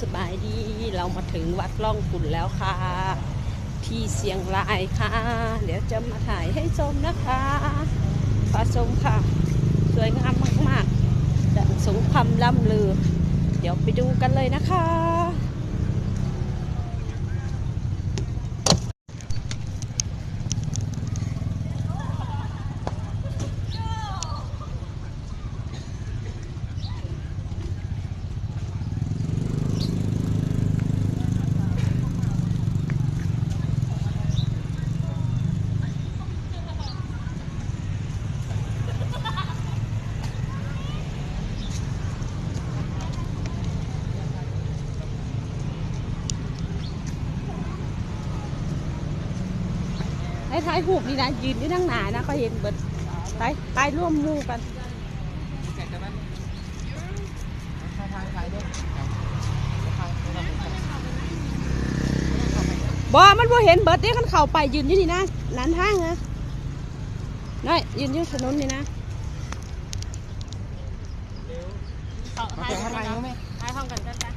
สบายดีเรามาถึงวัดล่องขุ่นแล้วค่ะที่เชียงรายค่ะเดี๋ยวจะมาถ่ายให้ชมนะคะพาชมค่ะสวยงามมากๆดังสมคำล่ำลือเดี๋ยวไปดูกันเลยนะคะถ่ายรูปนี่นะยืนที่ทั้งหนานะก็เห็นเบิดถ่ายร่วมมู่กันมันบ่เห็นเบิดเนี่ยขันเข่าไปยืนอยู่นี่นะนั้นทางนะน้อยยืนอยู่ถนนนี่นะถ่ายห้องกันกัน